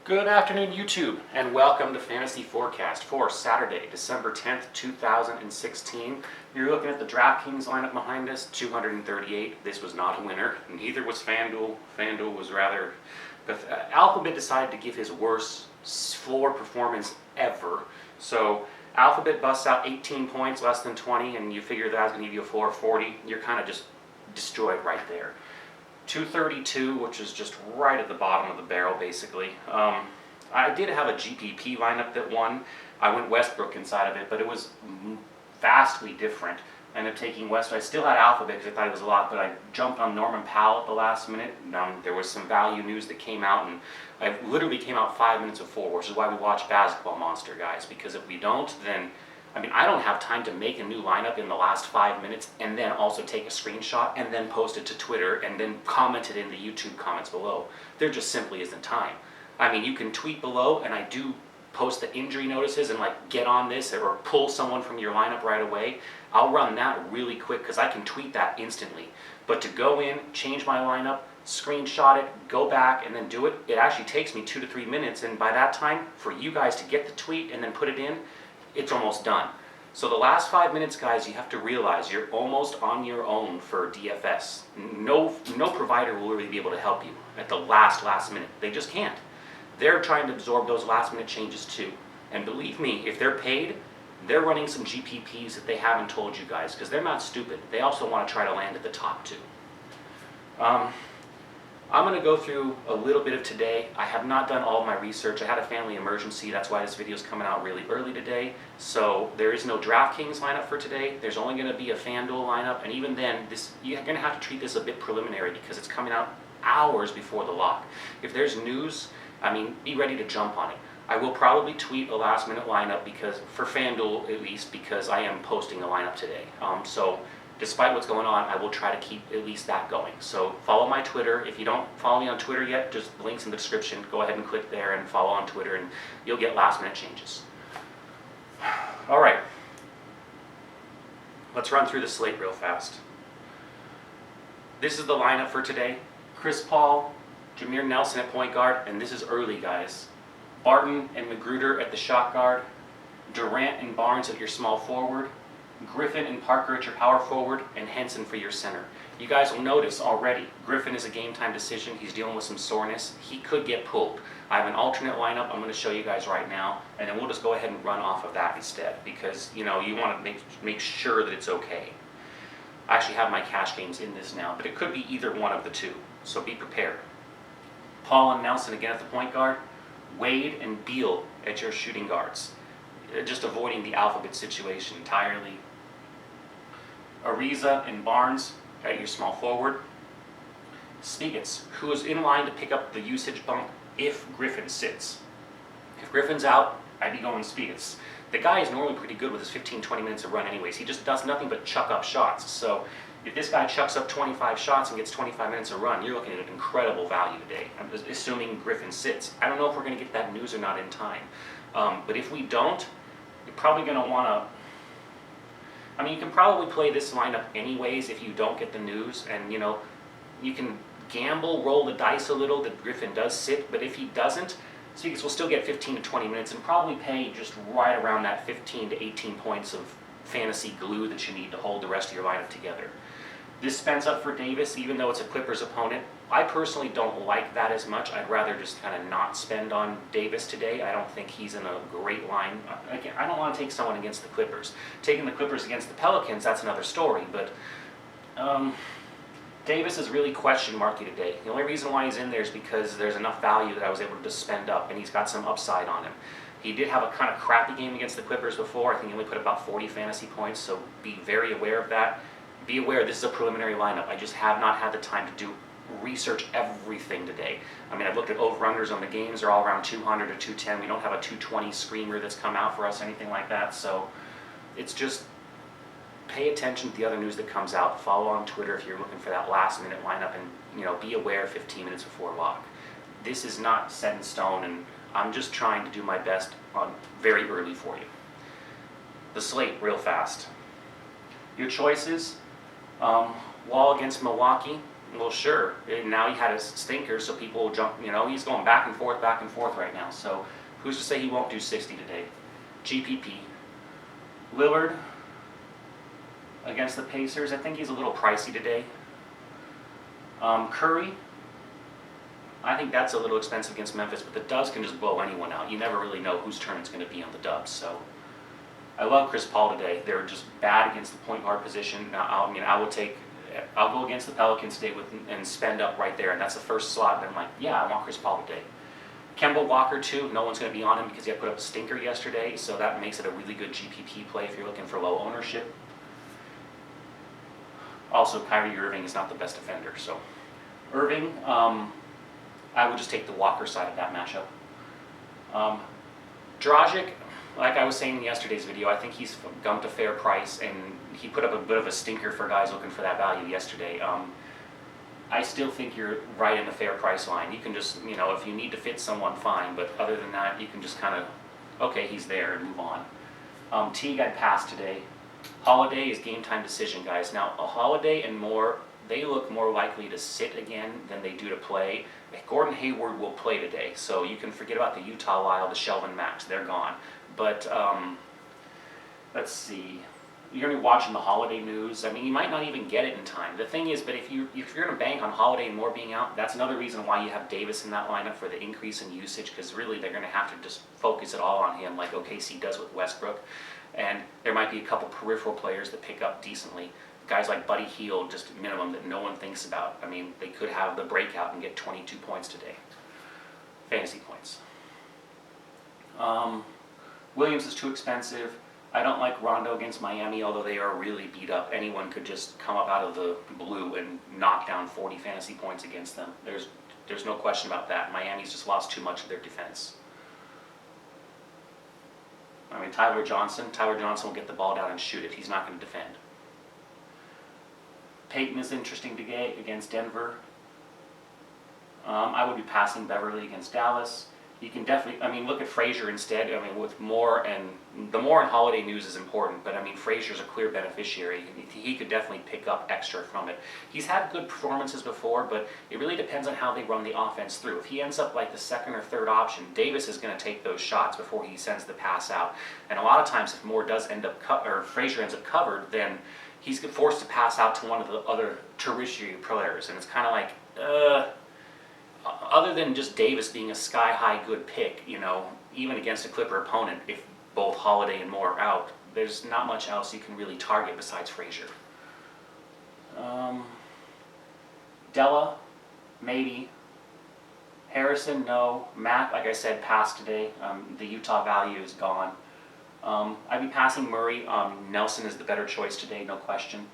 Good afternoon, YouTube, and welcome to Fantasy Forecast for Saturday, December 10th, 2016. You're looking at the DraftKings lineup behind us, 238. This was not a winner. Neither was FanDuel. FanDuel was rather... Alphabet decided to give his worst floor performance ever. So Alphabet busts out 18 points, less than 20, and you figure that's going to give you a floor of 40. You're kind of just destroyed right there. 232, which is just right at the bottom of the barrel, basically. I did have a GPP lineup that won. I went Westbrook inside of it, but it was vastly different. I ended up taking Westbrook. I still had Alphabet because I thought it was a lot, but I jumped on Norman Powell at the last minute. There was some value news that came out, and I literally came out 5 minutes before, which is why we watch Basketball Monster, guys, because if we don't, then... I don't have time to make a new lineup in the last 5 minutes and then also take a screenshot and then post it to Twitter and then comment it in the YouTube comments below. There just simply isn't time. You can tweet below, and I do post the injury notices and get on this or pull someone from your lineup right away. I'll run that really quick because I can tweet that instantly. But to go in, change my lineup, screenshot it, go back, and then do it, it actually takes me 2 to 3 minutes, and by that time, for you guys to get the tweet and then put it in, it's almost done. So the last 5 minutes, guys, you have to realize you're almost on your own for DFS. No provider will really be able to help you at the last minute. They just can't. They're trying to absorb those last minute changes too. And believe me, if they're paid, they're running some GPPs that they haven't told you guys, because they're not stupid. They also want to try to land at the top too. I'm going to go through a little bit of today. I have not done all of my research. I had a family emergency. That's why this video is coming out really early today. So there is no DraftKings lineup for today. There's only going to be a FanDuel lineup. And even then, you're going to have to treat this a bit preliminary because it's coming out hours before the lock. If there's news, be ready to jump on it. I will probably tweet a last minute lineup for FanDuel at least, because I am posting a lineup today. So despite what's going on, I will try to keep at least that going. So follow my Twitter. If you don't follow me on Twitter yet, just links in the description. Go ahead and click there and follow on Twitter, and you'll get last minute changes. All right. Let's run through the slate real fast. This is the lineup for today. Chris Paul, Jameer Nelson at point guard, and this is early, guys. Barton and Magruder at the shot guard. Durant and Barnes at your small forward. Griffin and Parker at your power forward, and Henson for your center. You guys will notice already, Griffin is a game time decision. He's dealing with some soreness. He could get pulled. I have an alternate lineup I'm going to show you guys right now, and then we'll just go ahead and run off of that instead, because you want to make sure that it's okay. I actually have my cash games in this now, but it could be either one of the two, so be prepared. Paul and Nelson again at the point guard. Wade and Beal at your shooting guards. Just avoiding the Alphabet situation entirely. Ariza and Barnes at your small forward. Spigas, who is in line to pick up the usage bump if Griffin sits. If Griffin's out, I'd be going Spigas. The guy is normally pretty good with his 15-20 minutes of run anyways. He just does nothing but chuck up shots. So if this guy chucks up 25 shots and gets 25 minutes of run, you're looking at an incredible value today. I'm assuming Griffin sits. I don't know if we're going to get that news or not in time. But if we don't, you're probably going to want to... you can probably play this lineup anyways if you don't get the news, and you can gamble, roll the dice a little that Griffin does sit, but if he doesn't, Spigas will still get 15 to 20 minutes and probably pay just right around that 15 to 18 points of fantasy glue that you need to hold the rest of your lineup together. This spends up for Davis, even though it's a Clippers opponent. I personally don't like that as much. I'd rather just kind of not spend on Davis today. I don't think he's in a great line. Again, I don't want to take someone against the Clippers. Taking the Clippers against the Pelicans, that's another story. But Davis is really question marky today. The only reason why he's in there is because there's enough value that I was able to just spend up, and he's got some upside on him. He did have a kind of crappy game against the Clippers before. I think he only put about 40 fantasy points, so be very aware of that. Be aware this is a preliminary lineup. I just have not had the time to research everything today. I've looked at over-unders on the games. They're all around 200 or 210. We don't have a 220 screamer that's come out for us, anything like that. So it's just pay attention to the other news that comes out. Follow on Twitter if you're looking for that last-minute lineup, and be aware 15 minutes before lock. This is not set in stone, and I'm just trying to do my best on very early for you. The slate, real fast. Your choices, Wall against Milwaukee. Well, sure. And now he had a stinker, so people will jump. He's going back and forth right now. So who's to say he won't do 60 today? GPP. Lillard against the Pacers. I think he's a little pricey today. Curry. I think that's a little expensive against Memphis, but the Dubs can just blow anyone out. You never really know whose turn it's going to be on the Dubs. So I love Chris Paul today. They're just bad against the point guard position. Now, I'll go against the Pelicans today and spend up right there, and that's the first slot. And I'm like, yeah, I want Chris Paul today. Kemba Walker too. No one's going to be on him because he had put up a stinker yesterday, so that makes it a really good GPP play if you're looking for low ownership. Also, Kyrie Irving is not the best defender, so Irving, I would just take the Walker side of that matchup. Dragic, like I was saying in yesterday's video, I think he's gumped a fair price, and he put up a bit of a stinker for guys looking for that value yesterday. I still think you're right in the fair price line. You can just, if you need to fit someone, fine, but other than that, you can just kind of, okay, he's there, and move on. Teague I'd pass today. Holiday is game time decision, guys. Now, a Holiday and Moore, they look more likely to sit again than they do to play. Gordon Hayward will play today, so you can forget about the Utah Lyle, the Shelvin Max. They're gone. But let's see. You're going to be watching the Holiday news. I mean, you might not even get it in time. The thing is, but if you're going to bank on Holiday and Moore being out, that's another reason why you have Davis in that lineup for the increase in usage, because really they're going to have to just focus it all on him like OKC does with Westbrook. And there might be a couple peripheral players that pick up decently. Guys like Buddy Hield, just minimum that no one thinks about. I mean, they could have the breakout and get 22 points today. Fantasy points. Williams is too expensive. I don't like Rondo against Miami, although they are really beat up. Anyone could just come up out of the blue and knock down 40 fantasy points against them. There's no question about that. Miami's just lost too much of their defense. I mean, Tyler Johnson will get the ball down and shoot it. He's not going to defend. Payton is interesting today against Denver. I would be passing Beverly against Dallas. You can definitely, look at Frazier instead. With Moore, and the Moore and Holiday news is important, but Frazier's a clear beneficiary. He could definitely pick up extra from it. He's had good performances before, but it really depends on how they run the offense through. If he ends up like the second or third option, Davis is going to take those shots before he sends the pass out. And a lot of times, if Moore does end up or Frazier ends up covered, then he's forced to pass out to one of the other tertiary players, and it's kind of like, other than just Davis being a sky-high good pick, even against a Clipper opponent, if both Holiday and Moore are out, there's not much else you can really target besides Frazier. Della, maybe. Harrison, no. Matt, like I said, passed today. The Utah value is gone. I'd be passing Murray. Nelson is the better choice today, no question.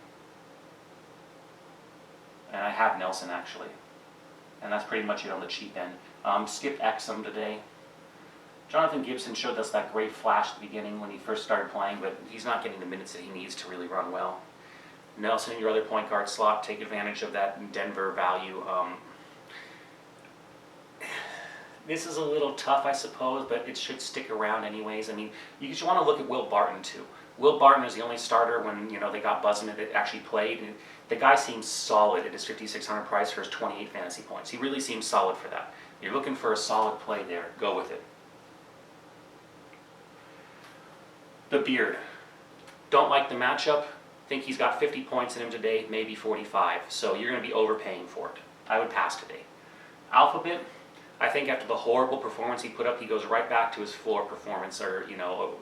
And I have Nelson, actually. And that's pretty much it on the cheap end. Skipped Exum today. Jonathan Gibson showed us that great flash at the beginning when he first started playing, but he's not getting the minutes that he needs to really run well. Nelson, your other point guard slot, take advantage of that Denver value. This is a little tough, I suppose, but it should stick around anyways. You just want to look at Will Barton, too. Will Barton is the only starter when they got Buzzman that actually played. And the guy seems solid at his 5,600 price for his 28 fantasy points. He really seems solid for that. You're looking for a solid play there. Go with it. The Beard. Don't like the matchup. Think he's got 50 points in him today, maybe 45. So you're going to be overpaying for it. I would pass today. Alphabet. I think after the horrible performance he put up, he goes right back to his floor performance, or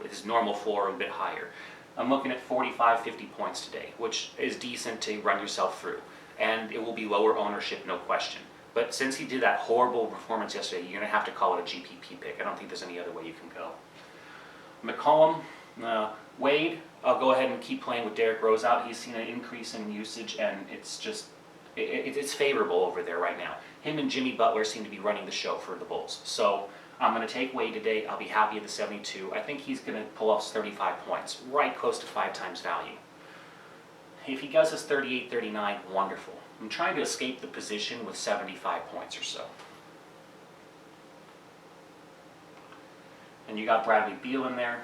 his normal floor, a bit higher. I'm looking at 45, 50 points today, which is decent to run yourself through. And it will be lower ownership, no question. But since he did that horrible performance yesterday, you're going to have to call it a GPP pick. I don't think there's any other way you can go. McCollum, Wade, I'll go ahead and keep playing with Derrick Rose out. He's seen an increase in usage, and it's just, it's favorable over there right now. Him and Jimmy Butler seem to be running the show for the Bulls. So I'm going to take Wade today. I'll be happy at the 72. I think he's going to pull off 35 points, right close to 5 times value. If he does his 38, 39, wonderful. I'm trying to escape the position with 75 points or so. And you got Bradley Beal in there.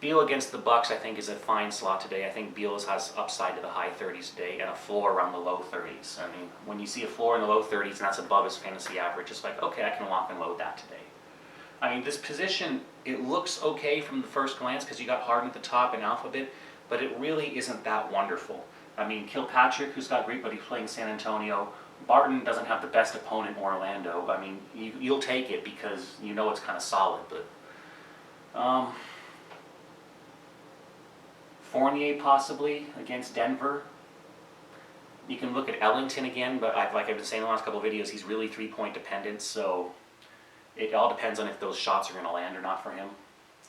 Beal against the Bucks, I think, is a fine slot today. I think Beal has upside to the high 30s today and a floor around the low 30s. I mean, when you see a floor in the low 30s and that's above his fantasy average, it's like, okay, I can lock and load that today. I mean, this position, it looks okay from the first glance because you got Harden at the top and Alphabet, but it really isn't that wonderful. I mean, Kilpatrick, who's got great, but he's playing San Antonio. Barton doesn't have the best opponent in Orlando. I mean, you'll take it because you know it's kind of solid, but... Fournier possibly against Denver. You can look at Ellington again, but like I've been saying in the last couple of videos, he's really three-point dependent, so it all depends on if those shots are going to land or not for him.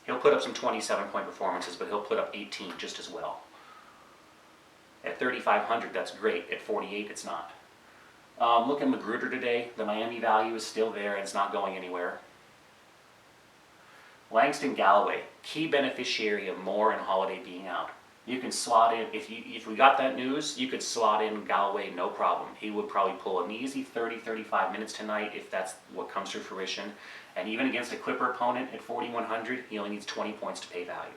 He'll put up some 27-point performances, but he'll put up 18 just as well. At 3,500, that's great. At 48, it's not. Look at Magruder today. The Miami value is still there, and it's not going anywhere. Langston Galloway, key beneficiary of Moore and Holiday being out. You can slot in, if we got that news, you could slot in Galloway no problem. He would probably pull an easy 30-35 minutes tonight if that's what comes to fruition. And even against a Clipper opponent at 4,100, he only needs 20 points to pay value.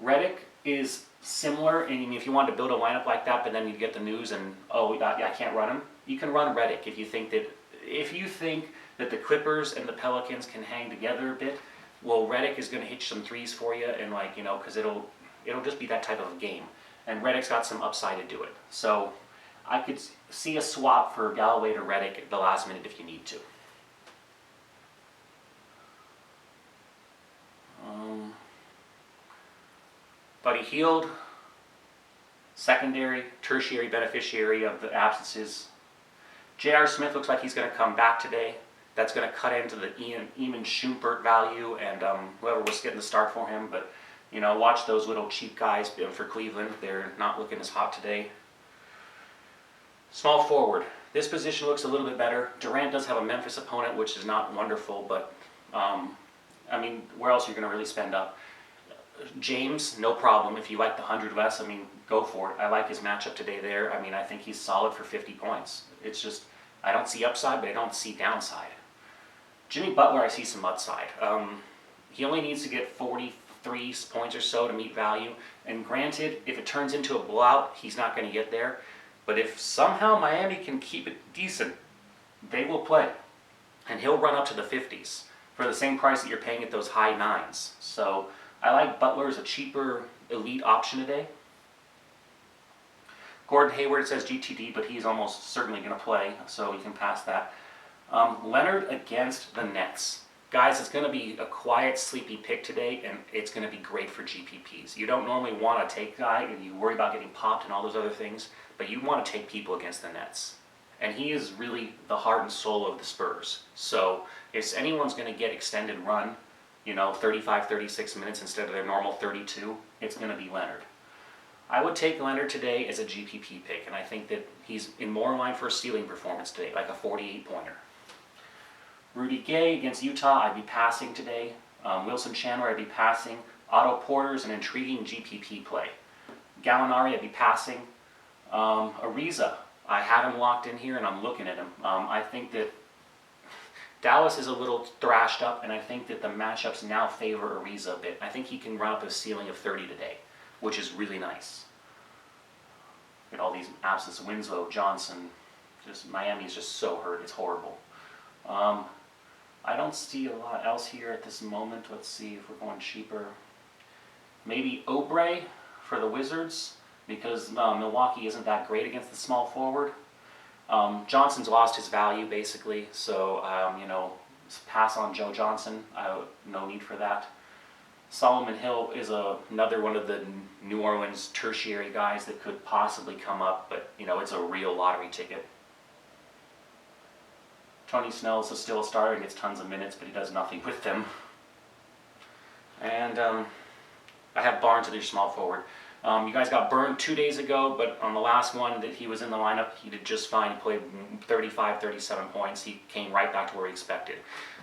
Redick is similar, and if you want to build a lineup like that, but then you get the news and, oh, I can't run him, you can run Redick if you think that the Clippers and the Pelicans can hang together a bit. Well, Redick is going to hit some threes for you, and because it'll just be that type of a game. And Redick's got some upside to do it. So I could see a swap for Galloway to Redick at the last minute if you need to. Buddy Hield, secondary, tertiary beneficiary of the absences. J.R. Smith looks like he's going to come back today. That's going to cut into the Eamon Schumpert value and whoever was getting the start for him. But, watch those little cheap guys for Cleveland. They're not looking as hot today. Small forward. This position looks a little bit better. Durant does have a Memphis opponent, which is not wonderful, but, where else are you going to really spend up? James, no problem. If you like the 100 less, go for it. I like his matchup today there. I think he's solid for 50 points. It's just, I don't see upside, but I don't see downside. Jimmy Butler, I see some upside. He only needs to get 43 points or so to meet value. And granted, if it turns into a blowout, he's not going to get there. But if somehow Miami can keep it decent, they will play. And he'll run up to the 50s for the same price that you're paying at those high 9s. So I like Butler as a cheaper elite option today. Gordon Hayward says GTD, but he's almost certainly going to play, so you can pass that. Leonard against the Nets. Guys, it's going to be a quiet, sleepy pick today, and it's going to be great for GPPs. You don't normally want to take guy, and you worry about getting popped and all those other things, but you want to take people against the Nets. And he is really the heart and soul of the Spurs. So if anyone's going to get extended run, 35, 36 minutes instead of their normal 32, it's going to be Leonard. I would take Leonard today as a GPP pick, and I think that he's in more line for a stealing performance today, like a 48-pointer. Rudy Gay against Utah, I'd be passing today. Wilson Chandler, I'd be passing. Otto Porter's an intriguing GPP play. Gallinari, I'd be passing. Ariza, I had him locked in here, and I'm looking at him. I think that Dallas is a little thrashed up, and I think that the matchups now favor Ariza a bit. I think he can run up a ceiling of 30 today, which is really nice. Look at all these absence: Winslow, Johnson. Miami is just so hurt. It's horrible. I don't see a lot else here at this moment. Let's see if we're going cheaper. Maybe Oubre for the Wizards, because Milwaukee isn't that great against the small forward. Johnson's lost his value basically, so pass on Joe Johnson. No need for that. Solomon Hill is another one of the New Orleans tertiary guys that could possibly come up, but it's a real lottery ticket. Tony Snell is still a starter and gets tons of minutes, but he does nothing with them. And I have Barnes at your small forward. You guys got burned 2 days ago, but on the last one that he was in the lineup, he did just fine. He played 35, 37 points. He came right back to where he expected.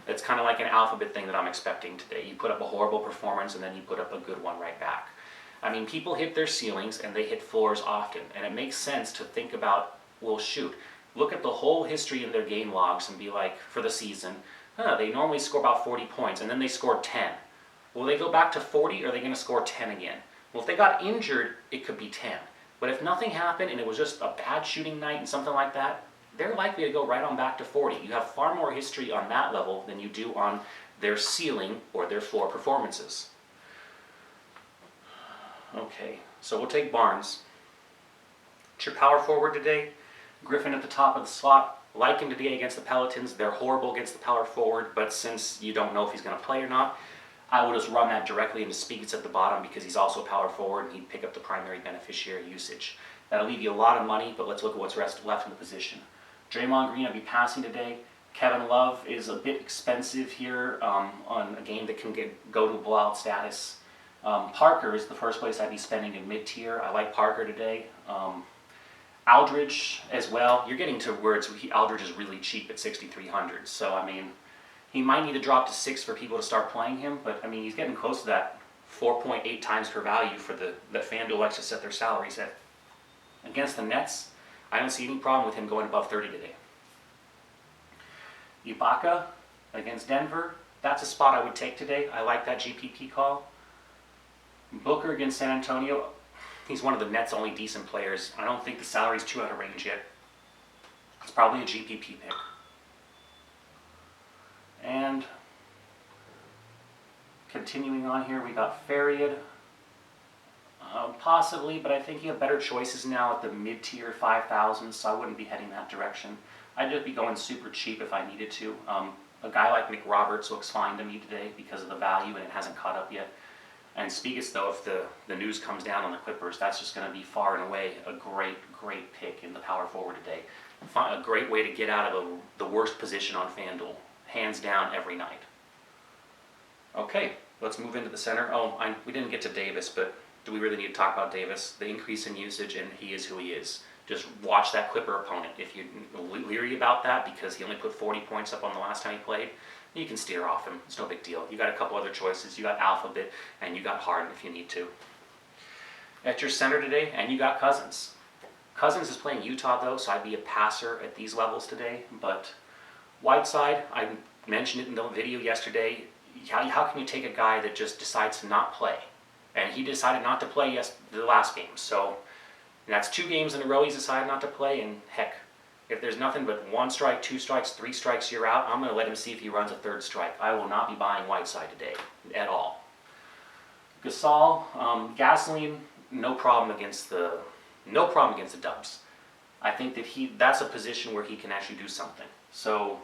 It's kind of like an alphabet thing that I'm expecting today. You put up a horrible performance, and then you put up a good one right back. People hit their ceilings, and they hit floors often. And it makes sense to think about, well, shoot, look at the whole history in their game logs and be like, for the season, they normally score about 40 points, and then they scored 10. Will they go back to 40 or are they going to score 10 again? Well, if they got injured, it could be 10. But if nothing happened and it was just a bad shooting night and something like that, they're likely to go right on back to 40. You have far more history on that level than you do on their ceiling or their floor performances. Okay, so we'll take Barnes. It's your power forward today. Griffin at the top of the slot. Like him today against the Pelicans. They're horrible against the power forward, but since you don't know if he's going to play or not, I will just run that directly into Spiegels at the bottom because he's also a power forward and he'd pick up the primary beneficiary usage. That'll leave you a lot of money, but let's look at what's left in the position. Draymond Green, I'll be passing today. Kevin Love is a bit expensive here on a game that can go to a blowout status. Parker is the first place I'd be spending in mid-tier. I like Parker today. Aldridge as well. You're getting to where Aldridge is really cheap at 6,300. So, I mean, he might need to drop to 6 for people to start playing him, but I mean, he's getting close to that 4.8 times per value for that FanDuel likes to set their salaries at. Against the Nets, I don't see any problem with him going above 30 today. Ibaka against Denver, that's a spot I would take today. I like that GPP call. Booker against San Antonio, he's one of the Nets' only decent players. I don't think the salary's too out of range yet. It's probably a GPP pick. And continuing on here, we got Faried. Possibly, but I think you have better choices now at the mid-tier 5,000, so I wouldn't be heading that direction. I'd just be going super cheap if I needed to. A guy like Nick Roberts looks fine to me today because of the value and it hasn't caught up yet. And Spiegels, though, if the news comes down on the Clippers, that's just going to be far and away a great pick in the power forward today. A great way to get out of the worst position on FanDuel. Hands down every night. Okay, let's move into the center. We didn't get to Davis, but do we really need to talk about Davis? The increase in usage, and he is who he is. Just watch that Clipper opponent. If you're leery about that because he only put 40 points up on the last time he played, you can steer off him. It's no big deal. You got a couple other choices. You got Alphabet, and you got Harden if you need to. At your center today, and you got Cousins. Cousins is playing Utah, though, so I'd be a passer at these levels today. But Whiteside, I mentioned it in the video yesterday. How can you take a guy that just decides to not play? And he decided not to play the last game. So that's 2 games in a row he's decided not to play. And heck, if there's nothing but 1 strike, 2 strikes, 3 strikes, you're out, I'm going to let him see if he runs a 3rd strike. I will not be buying Whiteside today at all. Gasol, Gasoline, no problem against the Dubs. I think that that's a position where he can actually do something. So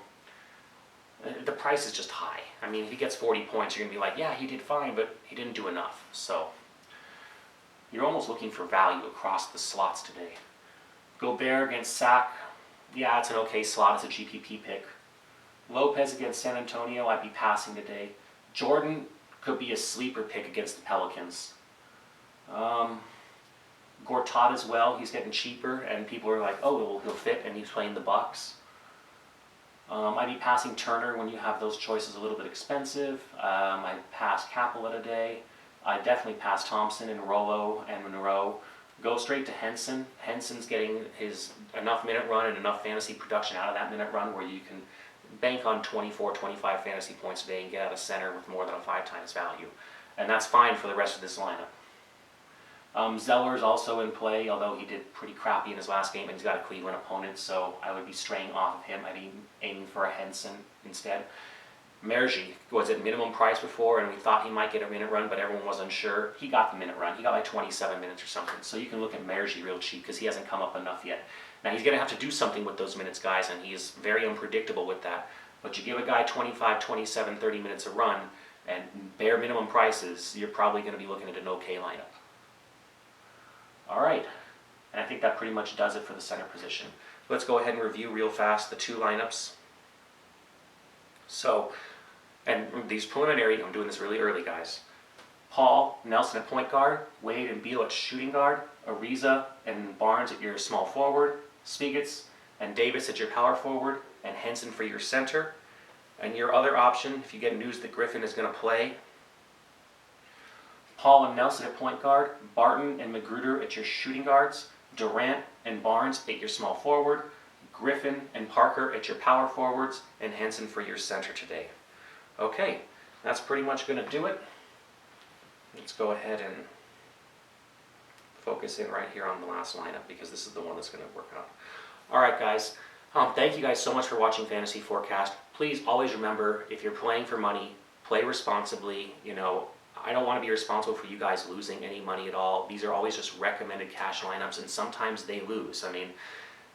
the price is just high. I mean, if he gets 40 points, you're going to be like, yeah, he did fine, but he didn't do enough. So you're almost looking for value across the slots today. Gobert against Sack, yeah, it's an okay slot. It's a GPP pick. Lopez against San Antonio, I'd be passing today. Jordan could be a sleeper pick against the Pelicans. Gortat as well, he's getting cheaper, and people are like, oh, well, he'll fit, and he's playing the Bucks. I'd be passing Turner when you have those choices a little bit expensive. I'd pass Capella today. I'd definitely pass Thompson and Rollo and Monroe. Go straight to Henson. Henson's getting his enough minute run and enough fantasy production out of that minute run where you can bank on 24, 25 fantasy points a day and get out of center with more than a 5 times value. And that's fine for the rest of this lineup. Zeller's also in play, although he did pretty crappy in his last game and he's got a Cleveland opponent, so I would be straying off of him. I'd be aiming for a Henson instead. Mergy was at minimum price before, and we thought he might get a minute run, but everyone was unsure. He got the minute run. He got like 27 minutes or something. So you can look at Mergy real cheap because he hasn't come up enough yet. Now he's going to have to do something with those minutes, guys, and he is very unpredictable with that. But you give a guy 25, 27, 30 minutes a run, and bare minimum prices, you're probably going to be looking at an okay lineup. All right, and I think that pretty much does it for the center position. Let's go ahead and review real fast the 2 lineups. So, and these preliminary, I'm doing this really early, guys. Paul, Nelson at point guard, Wade and Beal at shooting guard, Ariza and Barnes at your small forward, Spiegels and Davis at your power forward, and Henson for your center. And your other option, if you get news that Griffin is going to play, Paul and Nelson at point guard, Barton and Magruder at your shooting guards, Durant and Barnes at your small forward, Griffin and Parker at your power forwards, and Henson for your center today. Okay, that's pretty much going to do it. Let's go ahead and focus in right here on the last lineup because this is the one that's going to work out. All right, guys. Thank you guys so much for watching Fantasy Forecast. Please always remember, if you're playing for money, play responsibly. You know, I don't want to be responsible for you guys losing any money at all. These are always just recommended cash lineups, and sometimes they lose. I mean,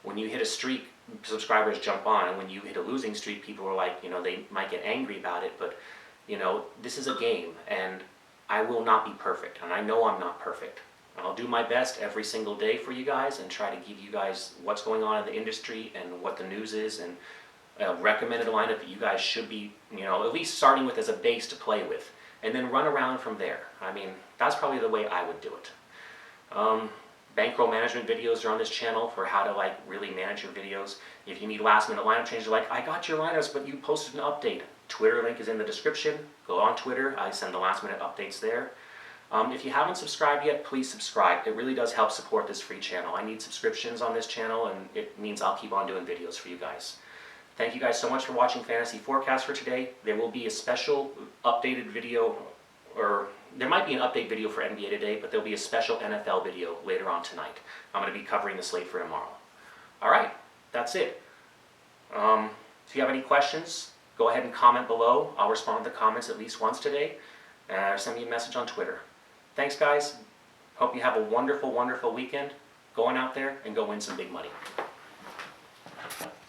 when you hit a streak, subscribers jump on, and when you hit a losing streak, people are like, you know, they might get angry about it, but, you know, this is a game, and I will not be perfect, and I know I'm not perfect. I'll do my best every single day for you guys and try to give you guys what's going on in the industry and what the news is, and recommended lineup that you guys should be, you know, at least starting with as a base to play with, and then run around from there. I mean, that's probably the way I would do it. Bankroll management videos are on this channel for how to like really manage your videos. If you need last minute lineup changes, like I got your lineups but you posted an update, Twitter link is in the description. Go on Twitter, I send the last minute updates there. If you haven't subscribed yet, please subscribe. It really does help support this free channel. I need subscriptions on this channel, and it means I'll keep on doing videos for you guys. Thank you guys so much for watching Fantasy Forecast for today. There will be a special updated video, or there might be an update video for NBA today, but there'll be a special NFL video later on tonight. I'm going to be covering the slate for tomorrow. All right, that's it. If you have any questions, go ahead and comment below. I'll respond to the comments at least once today. Send me a message on Twitter. Thanks, guys. Hope you have a wonderful, wonderful weekend. Go on out there and go win some big money.